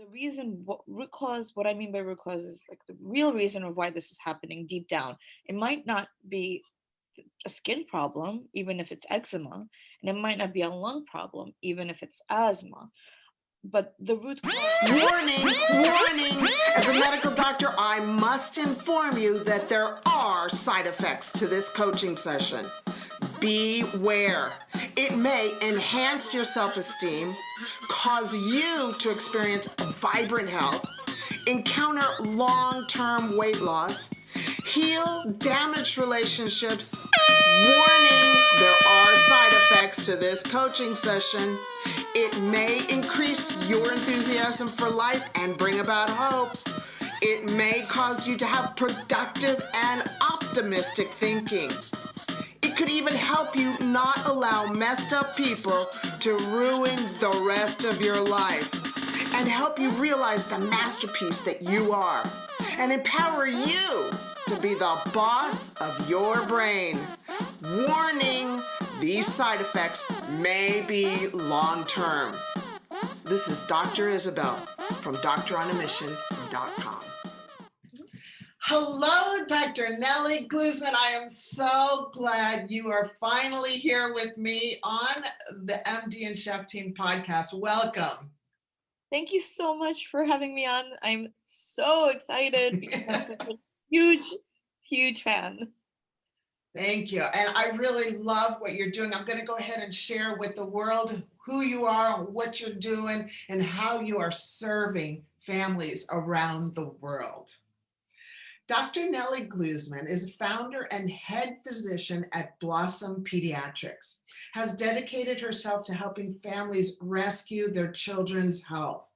the reason, what root cause, what I mean by root cause is like the real reason of why this is happening deep down. It might not be a skin problem, even if it's eczema, and it might not be a lung problem, even if it's asthma. But the root cause. Warning, warning. As a medical doctor, I must inform you that there are side effects to this coaching session. Beware. It may enhance your self-esteem, cause you to experience vibrant health, encounter long-term weight loss, heal damaged relationships. Warning, there are side effects to this coaching session. It may increase your enthusiasm for life and bring about hope. It may cause you to have productive and optimistic thinking. It could even help you not allow messed up people to ruin the rest of your life and help you realize the masterpiece that you are and empower you to be the boss of your brain. Warning, these side effects may be long-term. This is Dr. Isabel from DoctorOnAMission.com. Hello, Dr. Nelli Gluzman. I am so glad you are finally here with me on the MD and Chef Team podcast. Welcome. Thank you so much for having me on. I'm so excited because I'm such a huge fan. Thank you. And I really love what you're doing. I'm going to go ahead and share with the world who you are, what you're doing, and how you are serving families around the world. Dr. Nelli Gluzman is founder and head physician at Blossom Pediatrics, has dedicated herself to helping families rescue their children's health.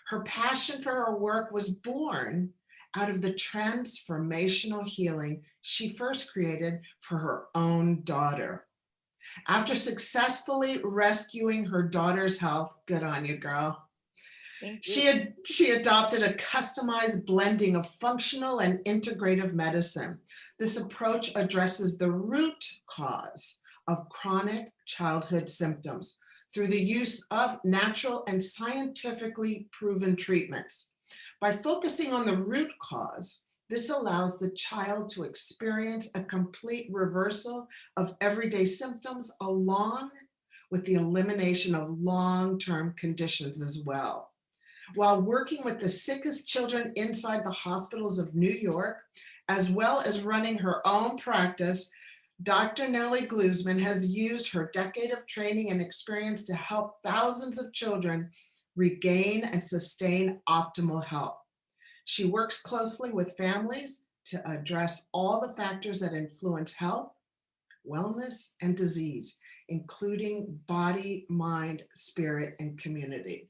Her passion for her work was born out of the transformational healing she first created for her own daughter. After successfully rescuing her daughter's health, good on you, girl, she adopted a customized blending of functional and integrative medicine. This approach addresses the root cause of chronic childhood symptoms through the use of natural and scientifically proven treatments. By focusing on the root cause, this allows the child to experience a complete reversal of everyday symptoms along with the elimination of long-term conditions as well. While working with the sickest children inside the hospitals of New York, as well as running her own practice, Dr. Nelli Gluzman has used her decade of training and experience to help thousands of children regain and sustain optimal health. She works closely with families to address all the factors that influence health, wellness, and disease, including body, mind, spirit, and community.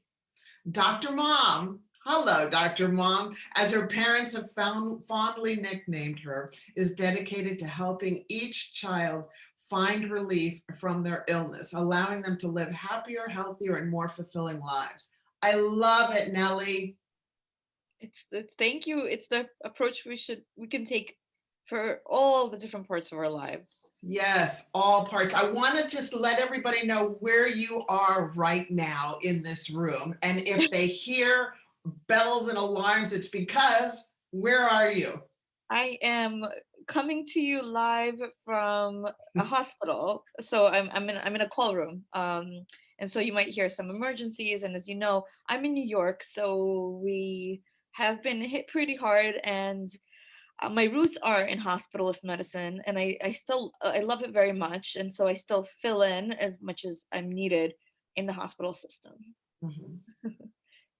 Dr. Mom, hello, Dr. Mom, as her parents have fondly nicknamed her, is dedicated to helping each child find relief from their illness, allowing them to live happier, healthier, and more fulfilling lives. I love it, Nelli. Thank you. It's the approach we can take for all the different parts of our lives. Yes, all parts. I want to just let everybody know where you are right now in this room. And if they hear bells and alarms, it's because, where are you? I am coming to you live from a hospital. So I'm in a call room. And so you might hear some emergencies. And as you know, I'm in New York, so we have been hit pretty hard, and my roots are in hospitalist medicine, and I love it very much, and so I still fill in as much as I'm needed in the hospital system. Mm-hmm.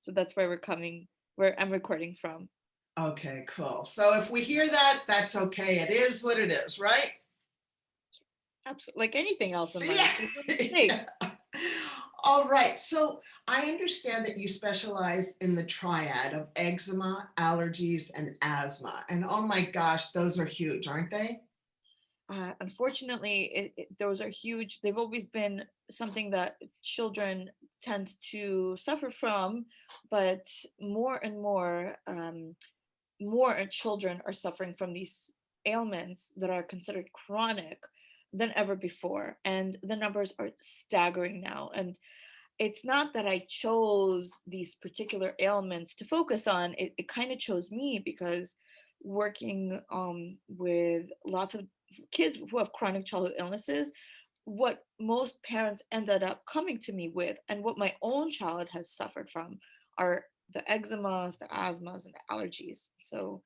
So that's where I'm recording from. Okay, cool. So if we hear that, that's okay. It is what it is, right? Absolutely, like anything else in life. Yeah. All right, so I understand that you specialize in the triad of eczema, allergies, and asthma. And oh my gosh, those are huge, aren't they? Unfortunately, those are huge. They've always been something that children tend to suffer from, but more and more children are suffering from these ailments that are considered chronic than ever before. And the numbers are staggering now. And it's not that I chose these particular ailments to focus on. It kind of chose me because working with lots of kids who have chronic childhood illnesses, what most parents ended up coming to me with, and what my own child has suffered from, are the eczemas, the asthmas, and the allergies. So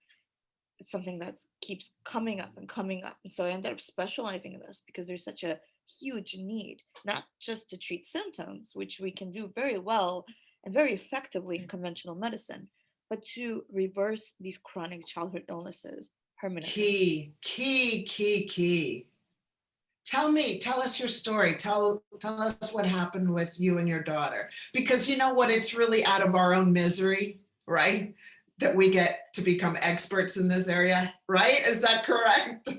it's something that keeps coming up and coming up. And so I ended up specializing in this because there's such a huge need, not just to treat symptoms, which we can do very well and very effectively in conventional medicine, but to reverse these chronic childhood illnesses permanently. Key. Tell us your story. Tell us what happened with you and your daughter. Because you know what? It's really out of our own misery, right? That we get to become experts in this area, right? Is that correct?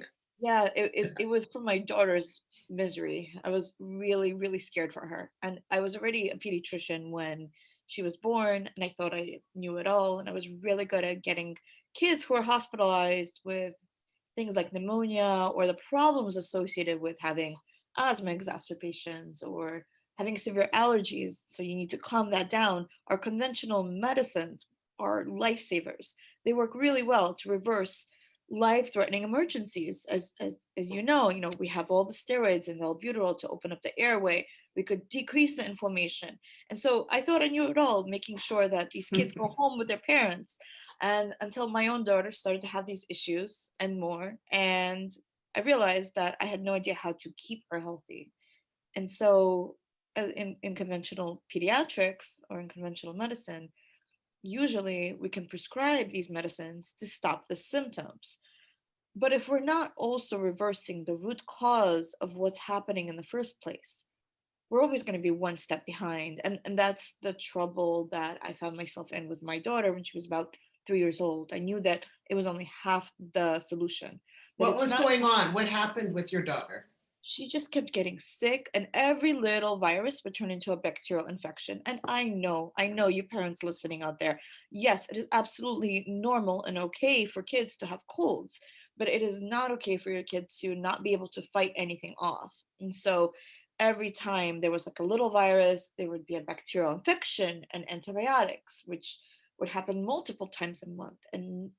Yeah, it was for my daughter's misery. I was really, really scared for her. And I was already a pediatrician when she was born, and I thought I knew it all. And I was really good at getting kids who are hospitalized with things like pneumonia or the problems associated with having asthma exacerbations or having severe allergies. So you need to calm that down. Our conventional medicines are lifesavers. They work really well to reverse life-threatening emergencies. As you know, we have all the steroids and the albuterol to open up the airway. We could decrease the inflammation. And so I thought I knew it all, making sure that these kids go home with their parents, and until my own daughter started to have these issues and more. And I realized that I had no idea how to keep her healthy. And so, in conventional pediatrics or in conventional medicine, usually we can prescribe these medicines to stop the symptoms. But if we're not also reversing the root cause of what's happening in the first place, we're always going to be one step behind. And that's the trouble that I found myself in with my daughter when she was about 3 years old. I knew that it was only half the solution, that What it's was not. going on? What happened with your daughter? She just kept getting sick, and every little virus would turn into a bacterial infection. And I know you parents listening out there, yes, it is absolutely normal and okay for kids to have colds, but it is not okay for your kids to not be able to fight anything off. And so every time there was like a little virus, there would be a bacterial infection and antibiotics, which would happen multiple times a month, and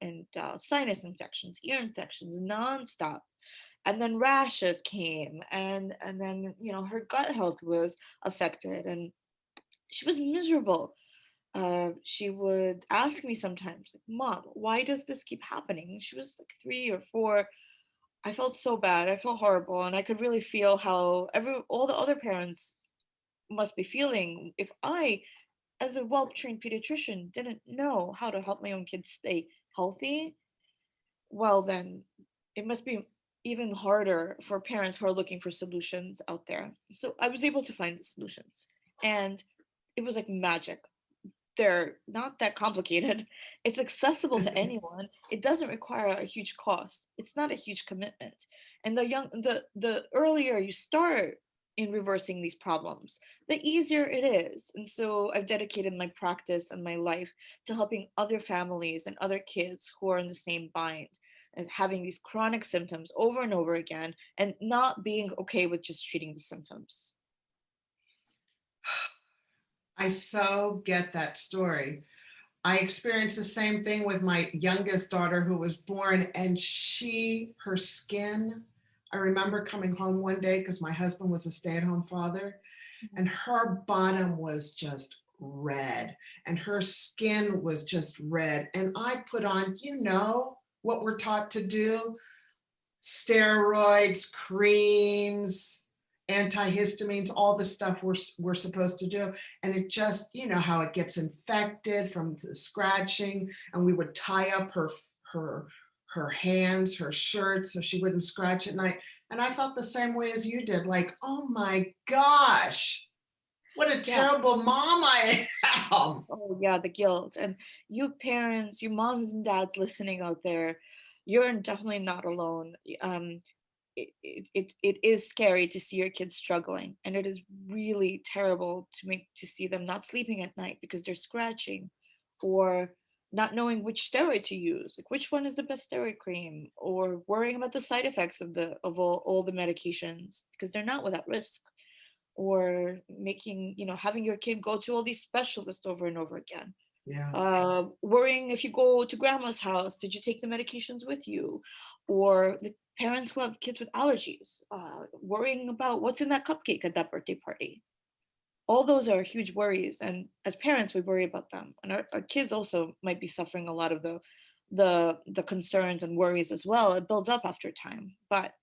sinus infections, ear infections, nonstop. And then rashes came, and then her gut health was affected, and she was miserable. She would ask me sometimes, like, "Mom, why does this keep happening?" She was like 3 or 4. I felt so bad, I felt horrible, and I could really feel how all the other parents must be feeling. If I, as a well-trained pediatrician, didn't know how to help my own kids stay healthy, well, then it must be even harder for parents who are looking for solutions out there. So I was able to find the solutions, and it was like magic. They're not that complicated. It's accessible to anyone. It doesn't require a huge cost. It's not a huge commitment. And the earlier you start in reversing these problems, the easier it is. And so I've dedicated my practice and my life to helping other families and other kids who are in the same bind and having these chronic symptoms over and over again, and not being okay with just treating the symptoms. I so get that story. I experienced the same thing with my youngest daughter who was born, and her skin, I remember coming home one day because my husband was a stay-at-home father, and her bottom was just red, and her skin was just red. And I put on, what we're taught to do, steroids, creams, antihistamines, all the stuff we're supposed to do. And it just, how it gets infected from the scratching, and we would tie up her hands, her shirt, so she wouldn't scratch at night. And I felt the same way as you did, like, oh my gosh, what a Yeah. terrible mom I am. Oh, yeah, the guilt. And you parents, you moms and dads listening out there, you're definitely not alone. It is scary to see your kids struggling, and it is really terrible to see them not sleeping at night because they're scratching, or not knowing which steroid to use, like which one is the best steroid cream, or worrying about the side effects of all the medications because they're not without risk. or making, having your kid go to all these specialists over and over again. Yeah. Worrying if you go to grandma's house, did you take the medications with you? Or the parents who have kids with allergies, worrying about what's in that cupcake at that birthday party. All those are huge worries, and as parents we worry about them, and our kids also might be suffering a lot of the concerns and worries as well. It builds up after time, but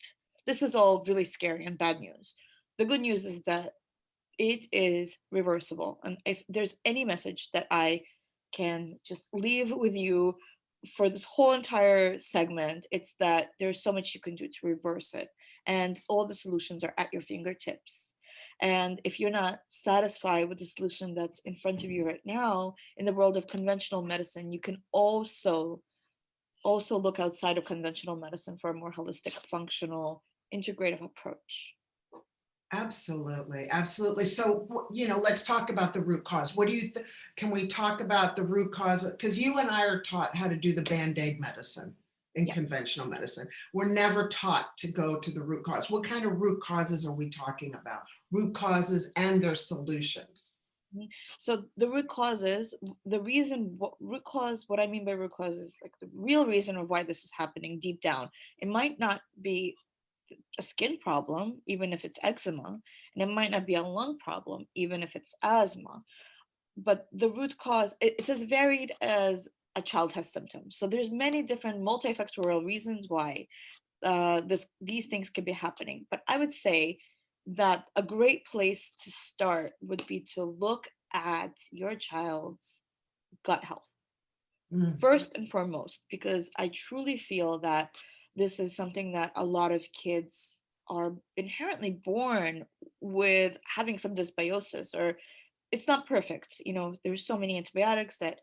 this is all really scary and bad news. The good news is that it is reversible. And if there's any message that I can just leave with you for this whole entire segment, it's that there's so much you can do to reverse it. And all the solutions are at your fingertips. And if you're not satisfied with the solution that's in front of you right now, in the world of conventional medicine, you can also look outside of conventional medicine for a more holistic, functional, integrative approach. Absolutely, absolutely. So, let's talk about the root cause. What do you think? Can we talk about the root cause? Because you and I are taught how to do the Band-Aid medicine in Yeah. conventional medicine. We're never taught to go to the root cause. What kind of root causes are we talking about? Root causes and their solutions. Mhm. So the root causes, the reason, what I mean by root cause is like the real reason of why this is happening deep down. It might not be a skin problem, even if it's eczema, and it might not be a lung problem, even if it's asthma. But the root cause, it's as varied as a child has symptoms. So there's many different multifactorial reasons why these things could be happening. But I would say that a great place to start would be to look at your child's gut health Mm. first and foremost, because I truly feel that this is something that a lot of kids are inherently born with having some dysbiosis, or it's not perfect. There's so many antibiotics that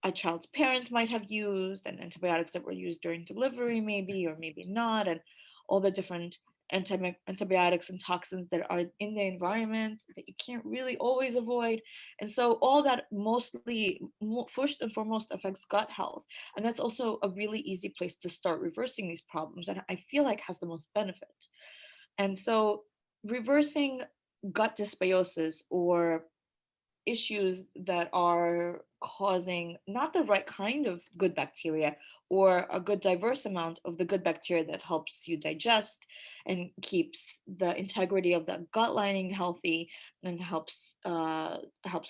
a child's parents might have used, and antibiotics that were used during delivery, maybe or maybe not, and all the different antibiotics and toxins that are in the environment that you can't really always avoid. And so all that mostly, first and foremost, affects gut health. And that's also a really easy place to start reversing these problems, and I feel like has the most benefit. And so reversing gut dysbiosis, or issues that are causing not the right kind of good bacteria, or a good diverse amount of the good bacteria that helps you digest and keeps the integrity of the gut lining healthy, and helps a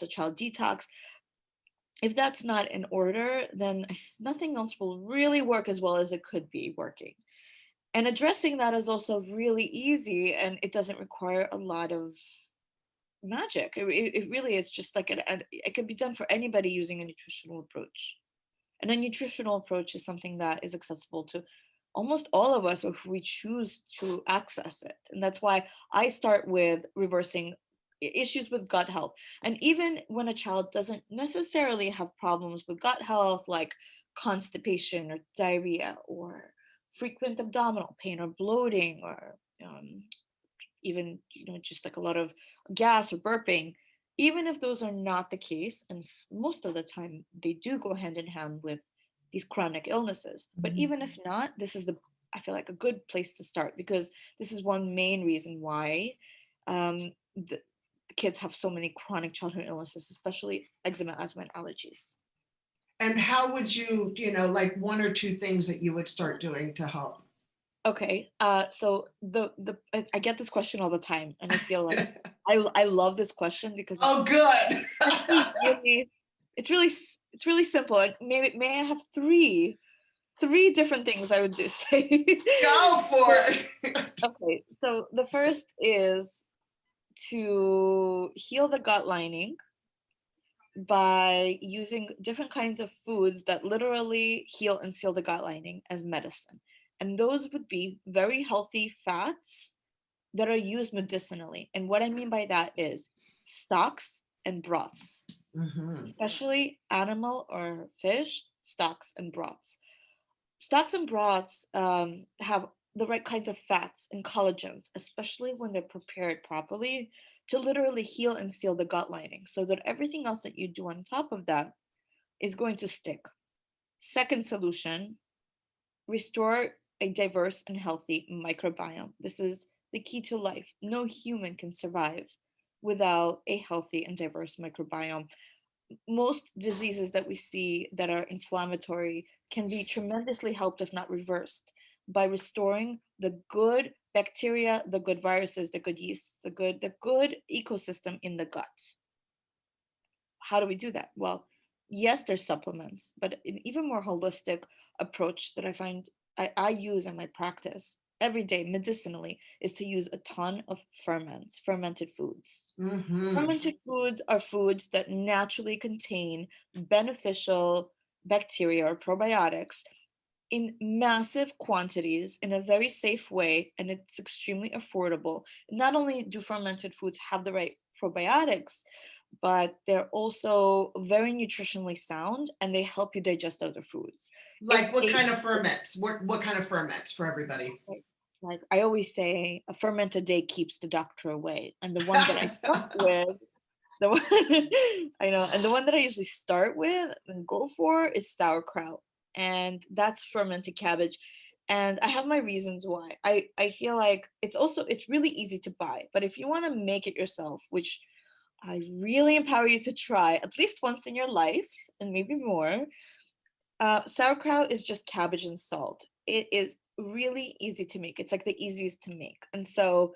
child detox. If that's not in order, then nothing else will really work as well as it could be working. And addressing that is also really easy, and it doesn't require a lot of magic. It really is just like it can be done for anybody using a nutritional approach. And a nutritional approach is something that is accessible to almost all of us if we choose to access it. And that's why I start with reversing issues with gut health. And even when a child doesn't necessarily have problems with gut health, like constipation or diarrhea or frequent abdominal pain or bloating, or even just like a lot of gas or burping, even if those are not the case, and most of the time they do go hand in hand with these chronic illnesses, but Mhm. even if not, this is the I feel like a good place to start, because this is one main reason why the kids have so many chronic childhood illnesses, especially eczema, asthma, and allergies. And how would you, like one or two things that you would start doing to help? Okay, so I get this question all the time, and I feel like I love this question because Oh, good. actually really it's really simple. Like, may I have three different things I would just say. Go for So, it. okay, so the first is to heal the gut lining by using different kinds of foods that literally heal and seal the gut lining as medicine. And those would be very healthy fats that are used medicinally. And what I mean by that is stocks and broths, Mhm. especially animal or fish stocks and broths. Stocks and broths have the right kinds of fats and collagens, especially when they're prepared properly, to literally heal and seal the gut lining, so that everything else that you do on top of that is going to stick. Second solution, restore a diverse and healthy microbiome. This is the key to life. No human can survive without a healthy and diverse microbiome. Most diseases that we see that are inflammatory can be tremendously helped, if not reversed, by restoring the good bacteria, the good viruses, the good yeast, the good ecosystem in the gut. How do we do that? Well, yes, there's supplements, but an even more holistic approach that I find I use in my practice every day medicinally is to use a ton of ferments, fermented foods. Mm-hmm. Fermented foods are foods that naturally contain beneficial bacteria or probiotics in massive quantities in a very safe way, and it's extremely affordable. Not only do fermented foods have the right probiotics, but they're also very nutritionally sound and they help you digest other foods. It's Like what a kind of ferments? What kind of ferments for everybody? like I always say, a ferment a day keeps the doctor away. And the one that I start with, the one I know, and the one that I usually start with and go for is sauerkraut, and that's fermented cabbage. And I have my reasons why. I feel like it's really easy to buy, but if you want to make it yourself, which I really empower you to try at least once in your life and maybe more. Sauerkraut is just cabbage and salt. It is really easy to make. It's like the easiest to make. And so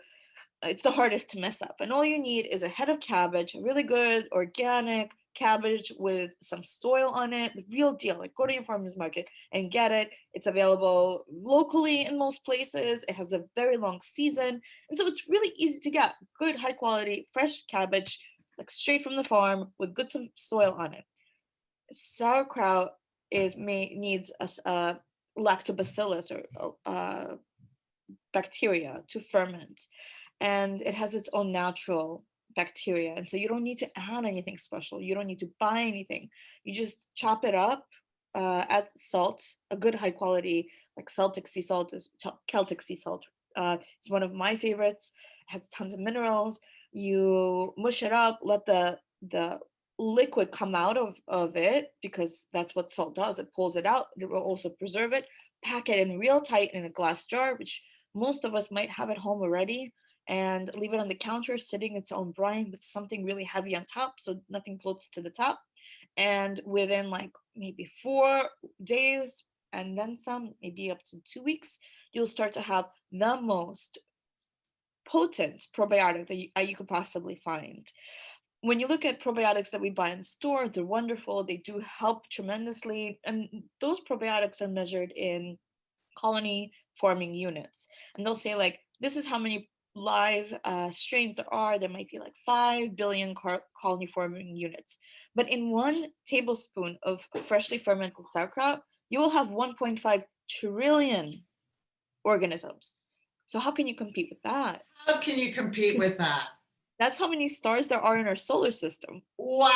it's the hardest to mess up. And all you need is a head of cabbage, a really good organic cabbage with some soil on it, the real deal. Like go to your farmer's market and get it. It's available locally in most places. It has a very long season. And so it's really easy to get good, high quality, fresh cabbage, like straight from the farm with good some soil on it. Sauerkraut needs a lactobacillus or bacteria to ferment, and it has its own natural bacteria, and so you don't need to add anything special. You don't need to buy anything. You just chop it up, add salt, a good high quality like Celtic sea salt is Celtic sea salt. It's one of my favorites. It has tons of minerals. You mush it up, let the liquid come out of it, because that's what salt does. It pulls it out. It will also preserve it. Pack it in real tight in a glass jar, which most of us might have at home already, and leave it on the counter sitting its own brine with something really heavy on top so nothing floats to the top. And within like maybe 4 days and then some, maybe up to 2 weeks, you'll start to have the most potent probiotic that you could possibly find. When you look at probiotics that we buy in the store, they're wonderful. They do help tremendously. And those probiotics are measured in colony forming units. And they'll say, like, this is how many live strains there are. There might be like 5 billion colony forming units. But in 1 tablespoon of freshly fermented sauerkraut, you will have 1.5 trillion organisms. So, how can you compete with that? How can you compete with that? That's how many stars there are in our solar system. Wow.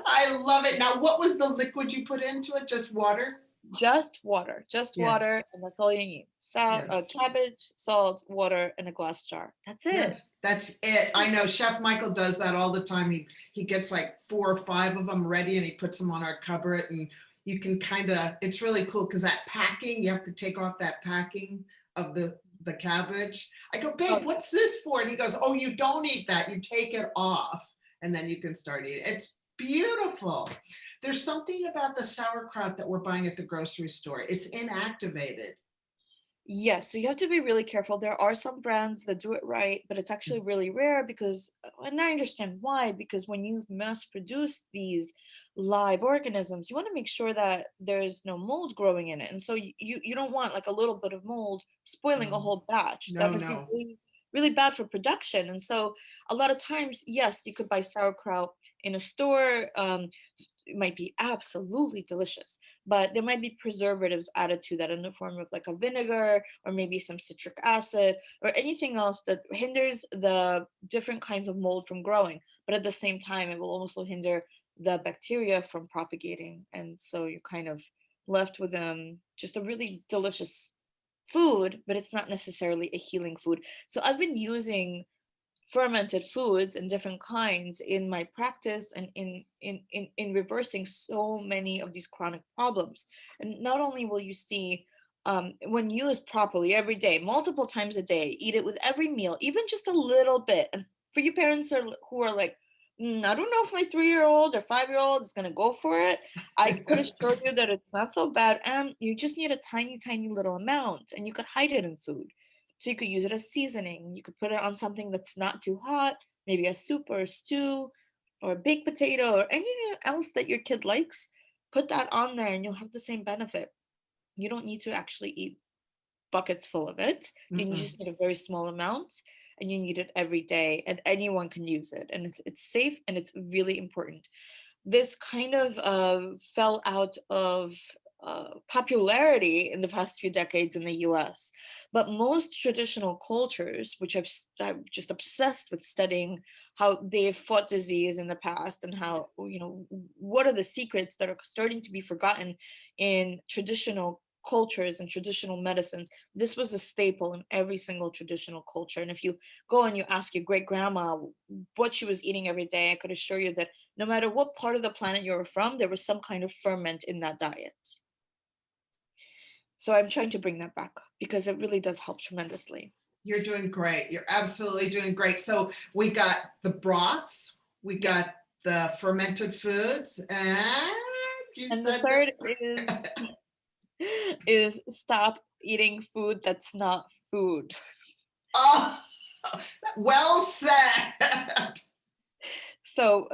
I love it. Now, what was the liquid you put into it? Just water? Just Yes. water, and that's all you need. Yes. Cabbage, salt, water, and a glass jar. That's Yeah, it. that's it. I know Chef Michael does that all the time. He gets like 4 or 5 of them ready and he puts them on our cupboard, and you can kind of, it's really cool because that packing, you have to take off that packing of the cabbage. I go, Oh, babe, what's this for? And he goes, oh, you don't eat that. You take it off and then you can start eating. It's beautiful. There's something about the sauerkraut that we're buying at the grocery store. It's inactivated. yes, so you have to be really careful. There are some brands that do it right, but it's actually really rare because, and I understand why, because when you mass produce these live organisms, you want to make sure that there's no mold growing in it. And so you don't want like a little bit of mold spoiling a No, whole batch. That no, must be no. really, really bad for production. And so a lot of times, yes, you could buy sauerkraut in a store. It might be absolutely delicious, but there might be preservatives added to that in the form of like a vinegar or maybe some citric acid or anything else that hinders the different kinds of mold from growing. But at the same time, it will also hinder the bacteria from propagating. And so you're kind of left with just a really delicious food, but it's not necessarily a healing food. So I've been using fermented foods and different kinds in my practice and in reversing so many of these chronic problems. And not only will you see when used properly every day, multiple times a day, eat it with every meal, even just a little bit. And for you parents who are like, I don't know if my 3-year-old or 5-year-old is going to go for it, I could assure you that it's not so bad. And you just need a tiny, tiny little amount, and you could hide it in food. So you could use it as seasoning. You could put it on something that's not too hot, maybe a soup or a stew or a baked potato or anything else that your kid likes. Put that on there and you'll have the same benefit. You don't need to actually eat buckets full of it. You Mm-mm. just need a very small amount, and you need it every day, and anyone can use it, and it's safe and it's really important. This kind of fell out of popularity in the past few decades in the US. But most traditional cultures, which I'm just obsessed with studying how they've fought disease in the past and how, what are the secrets that are starting to be forgotten in traditional cultures and traditional medicines. This was a staple in every single traditional culture. And if you go and you ask your great grandma what she was eating every day, I could assure you that no matter what part of the planet you were from, there was some kind of ferment in that diet. So I'm trying to bring that back because it really does help tremendously. You're doing great. You're absolutely doing great. So we got the broths, we Yes. got the fermented foods, and you And the said third that. is stop eating food that's not food. Oh, well said. So,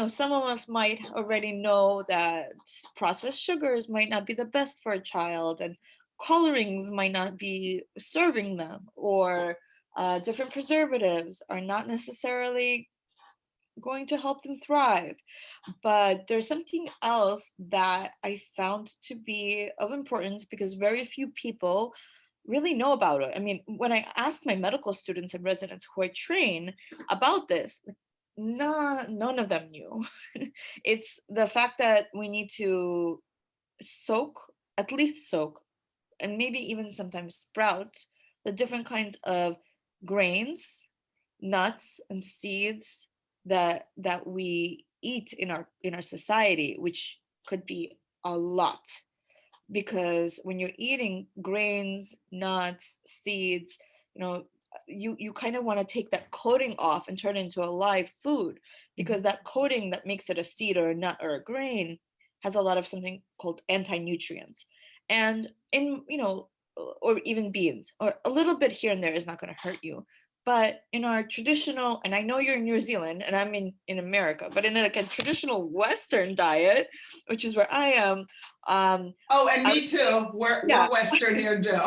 some of us might already know that processed sugars might not be the best for a child, and colorings might not be serving them, or different preservatives are not necessarily going to help them thrive. But there's something else that I found to be of importance because very few people really know about it. I mean, when I ask my medical students and residents who I train about this, like, none of them knew. It's the fact that we need to soak, at least soak, and maybe even sometimes sprout the different kinds of grains, nuts, and seeds that we eat in our society, which could be a lot. Because when you're eating grains, nuts, seeds, you know you kind of want to take that coating off and turn it into a live food, because that coating that makes it a seed or a nut or a grain has a lot of something called anti-nutrients. And in or even beans, or a little bit here and there is not going to hurt you. But in our traditional, and I know you're in New Zealand and I'm in America, but in like a traditional Western diet, which is where I am, Oh, and I me would say, too. yeah, We're Western here too.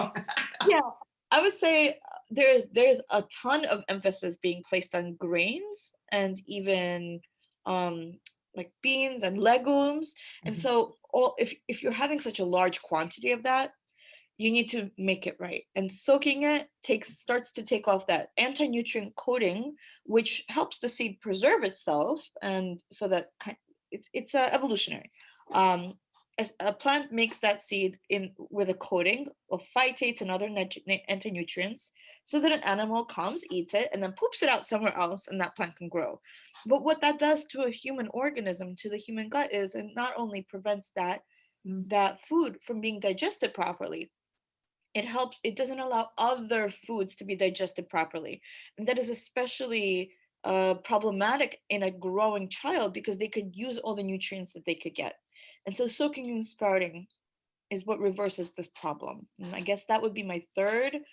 yeah, I would say there's a ton of emphasis being placed on grains and even um, like beans and legumes. And Mhm. so, if you're having such a large quantity of that, you need to make it right. And soaking it starts to take off that anti-nutrient coating, which helps the seed preserve itself, and so that it's evolutionary. Um, a plant makes that seed in with a coating of phytates and other anti-nutrients, so that an animal comes, eats it, and then poops it out somewhere else, and that plant can grow. But what that does to a human organism, to the human gut, is it not only prevents Mm. that food from being digested properly, it doesn't allow other foods to be digested properly. And that is especially problematic in a growing child, because they could use all the nutrients that they could get. And so soaking and sprouting is what reverses this problem. And I guess that would be my third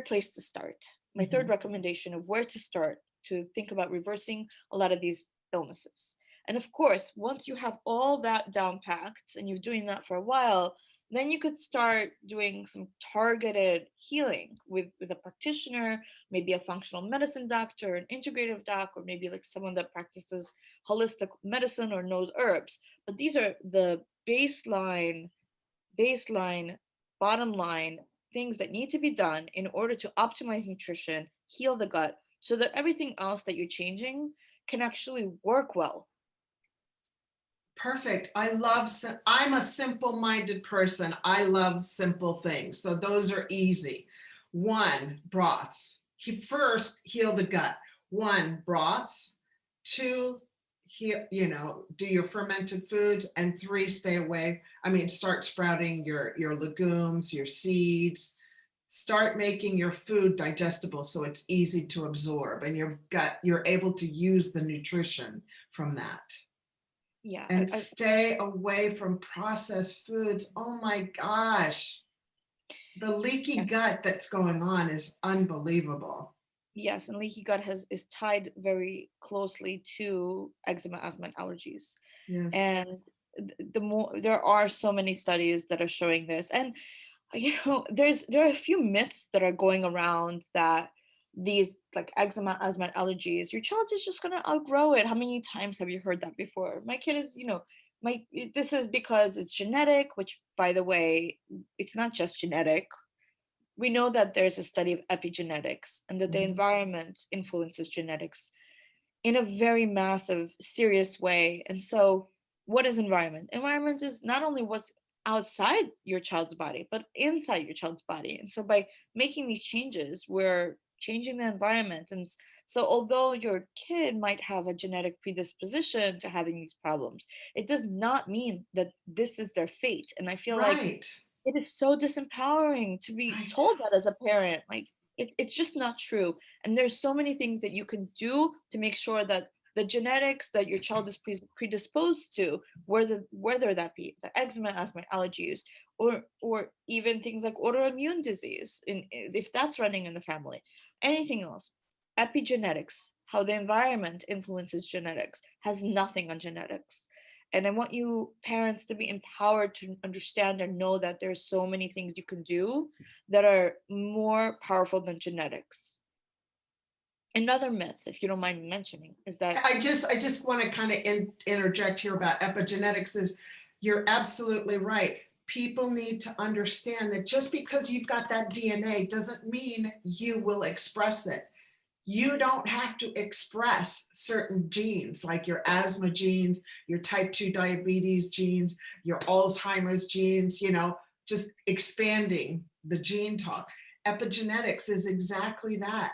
place to start, my third Mhm. recommendation of where to start to think about reversing a lot of these illnesses. And of course, once you have all that down packed and you're doing that for a while, then you could start doing some targeted healing with a practitioner, maybe a functional medicine doctor, an integrative doc, or maybe like someone that practices holistic medicine or knows herbs. But these are the baseline, bottom line things that need to be done in order to optimize nutrition, heal the gut, so that everything else that you're changing can actually work well. Perfect. I'm a simple-minded person. I love simple things. So those are easy. One, broths. First, heal the gut. One, broths. Two, do your fermented foods, and 3, stay away. I mean, start sprouting your legumes, your seeds. Start making your food digestible so it's easy to absorb, and you're able to use the nutrition from that. Yeah, And stay away from processed foods. Oh my gosh, the leaky yes, gut that's going on is unbelievable. yes, and leaky gut is tied very closely to eczema, asthma, and allergies. Yes. And the more there are so many studies that are showing this, and there are a few myths that are going around that these like eczema, asthma, and allergies, your child is just gonna outgrow it. How many times have you heard that before? My kid is, my this is because it's genetic, which by the way, it's not just genetic. We know that there's a study of epigenetics and that the Mhm. environment influences genetics in a very massive, serious way. And so, what is environment? Environment is not only what's outside your child's body, but inside your child's body. And so, by making these changes, we're changing the environment. And so, although your kid might have a genetic predisposition to having these problems, it does not mean that this is their fate. And I feel like Right. it is so disempowering to be Right. told that as a parent. Like, it's just not true. And there's so many things that you can do to make sure that the genetics that your child is predisposed to, whether that be the eczema, asthma, allergies, or even things like autoimmune disease, if that's running in the family, anything else, epigenetics, how the environment influences genetics, has nothing on genetics. And I want you parents to be empowered to understand and know that there's so many things you can do that are more powerful than genetics. Another myth, if you don't mind me mentioning, is that I just want to kind of interject here about epigenetics. Is You're absolutely right. People need to understand that just because you've got that DNA doesn't mean you will express it. You don't have to express certain genes like your asthma genes, your type 2 diabetes genes, your Alzheimer's genes, just expanding the gene talk. Epigenetics is exactly that.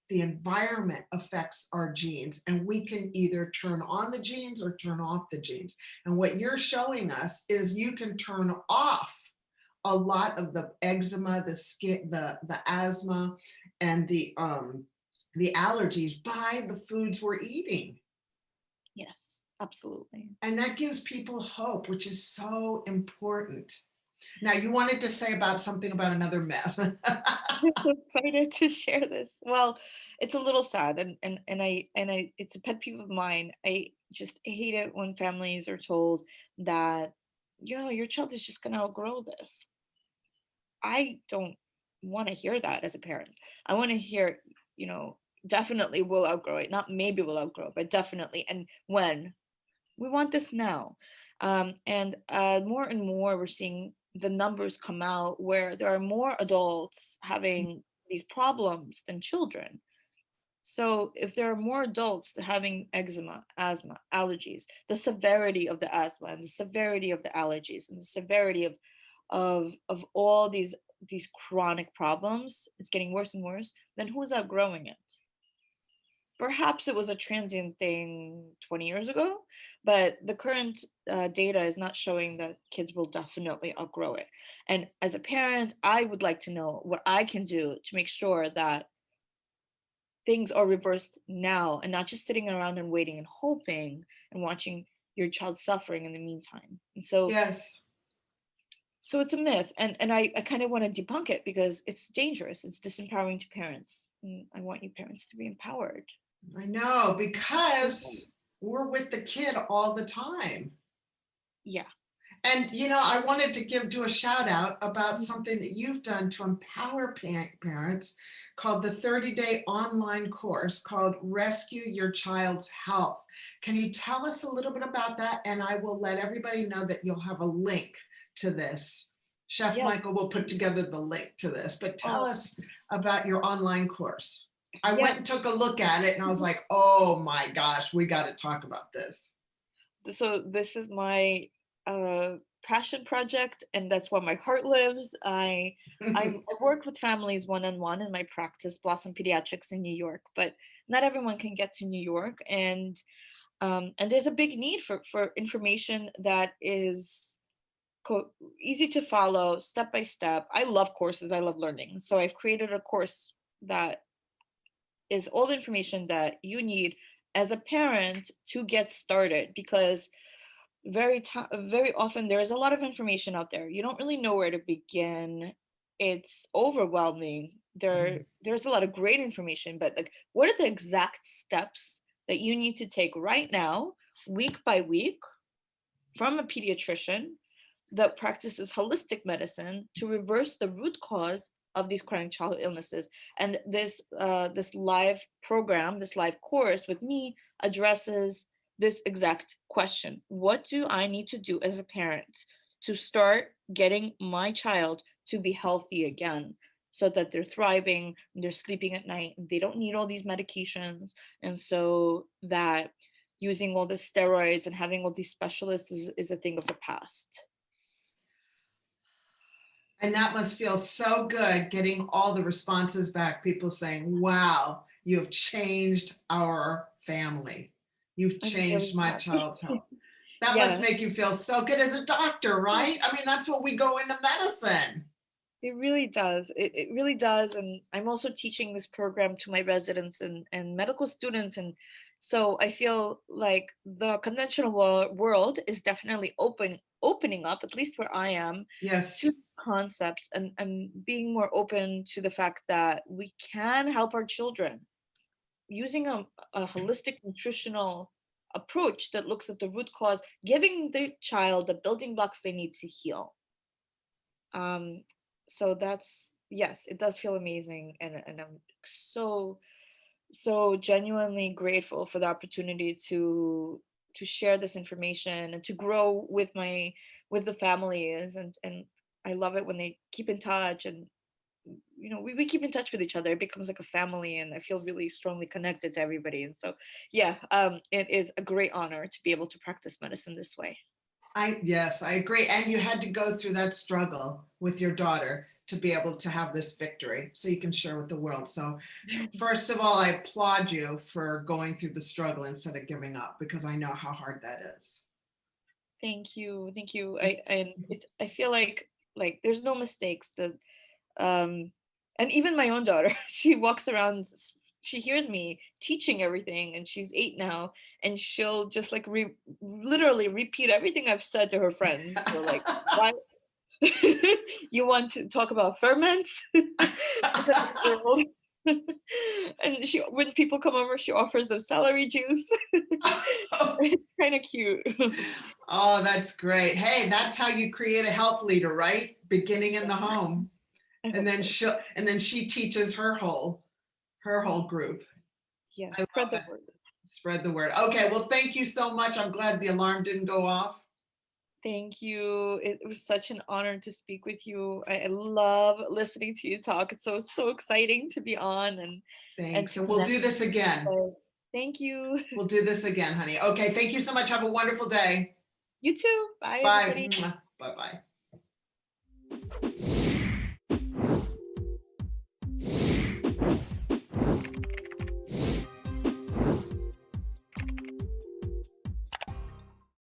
The environment affects our genes, and we can either turn on the genes or turn off the genes. And what you're showing us is you can turn off a lot of the eczema, the skin, the asthma, and the allergies by the foods we're eating. yes, absolutely. And that gives people hope, which is so important. Now, you wanted to say about something about another myth. I'm so excited to share this. Well, it's a little sad, and it's a pet peeve of mine. I just hate it when families are told that, your child is just gonna outgrow this. I don't want to hear that as a parent. I want to hear, you know, definitely will outgrow it. Not maybe will outgrow it, but definitely. And when? We want this now. And more and more, we're seeing the numbers come out where there are more adults having these problems than children. So if there are more adults having eczema, asthma, allergies, the severity of the asthma and the severity of the allergies and the severity of all these chronic problems, it's getting worse and worse, then who's outgrowing it? Perhaps it was a transient thing 20 years ago, but the current data is not showing that kids will definitely outgrow it. And as a parent, I would like to know what I can do to make sure that things are reversed now and not just sitting around and waiting and hoping and watching your child suffering in the meantime. And Yes, so it's a myth, and I kind of want to debunk it because it's dangerous. It's disempowering to parents. And I want you parents to be empowered. I know, because we're with the kid all the time. Yeah. And I wanted to do a shout out about Mhm. something that you've done to empower parents, called the 30-day online course called Rescue Your Child's Health. Can you tell us a little bit about that? And I will let everybody know that you'll have a link to this. Chef Yes. Michael will put together the link to this, but tell Oh, us about your online course. I went yes. and took a look at it and I was like, oh my gosh, we got to talk about this. So this is my uh, passion project, and that's where my heart lives. I work with families one on one in my practice, Blossom Pediatrics in New York, but not everyone can get to New York, and And there's a big need for information that is easy to follow, step by step. I love courses. I love learning. So I've created a course that is all the information that you need as a parent to get started, because very often there is a lot of information out there. You don't really know where to begin. It's overwhelming. There's a lot of great information, but like, what are the exact steps that you need to take right now, week by week, from a pediatrician that practices holistic medicine to reverse the root cause of these chronic childhood illnesses. And this live program, this live course with me, addresses this exact question. What do I need to do as a parent to start getting my child to be healthy again, so that they're thriving, they're sleeping at night, and they don't need all these medications, and so that using all the steroids and having all these specialists is a thing of the past. And that must feel so good, getting all the responses back, people saying, wow, you have changed our family. You've I'm changed really my happy. child's health. That must Yeah, make you feel so good as a doctor, right? I mean, that's what we go into medicine. it really does. It really does. And I'm also teaching this program to my residents and medical students. And so I feel like the conventional world is definitely opening up, at least where I am, to Yes. concepts, and being more open to the fact that we can help our children using a holistic nutritional approach that looks at the root cause, giving the child the building blocks they need to heal. Um, so that's, yes, it does feel amazing, and I'm so genuinely grateful for the opportunity to share this information and to grow with the families, and I love it when they keep in touch, and we keep in touch with each other. It becomes like a family, and I feel really strongly connected to everybody. And so yeah, it is a great honor to be able to practice medicine this way. Yes, I agree. And you had to go through that struggle with your daughter to be able to have this victory so you can share with the world. So first of all, I applaud you for going through the struggle instead of giving up, because I know how hard that is. Thank you. I feel like there's no mistakes. That um and even my own daughter, she walks around, she hears me teaching everything, and she's 8 now, and she'll just like literally repeat everything I've said to her friends. So like, why you want to talk about ferments? She's like a 4-year-old. And she, when people come over, she offers them celery juice. It's kind of cute. Oh, that's great. Hey, that's how you create a health leader, right? Beginning in the Yeah, home. I And hope then so. she teaches her whole group. Yeah, I spread love the it. word. Spread the word. Okay, well, thank you so much. I'm glad the alarm didn't go off. Thank you. It was such an honor to speak with you. I love listening to you talk. It's so exciting to be on and Thanks. to And we'll connect do with this you. again. So thank you. We'll do this again, honey. Okay, thank you so much. Have a wonderful day. You too. Bye, Bye. everybody. Bye bye.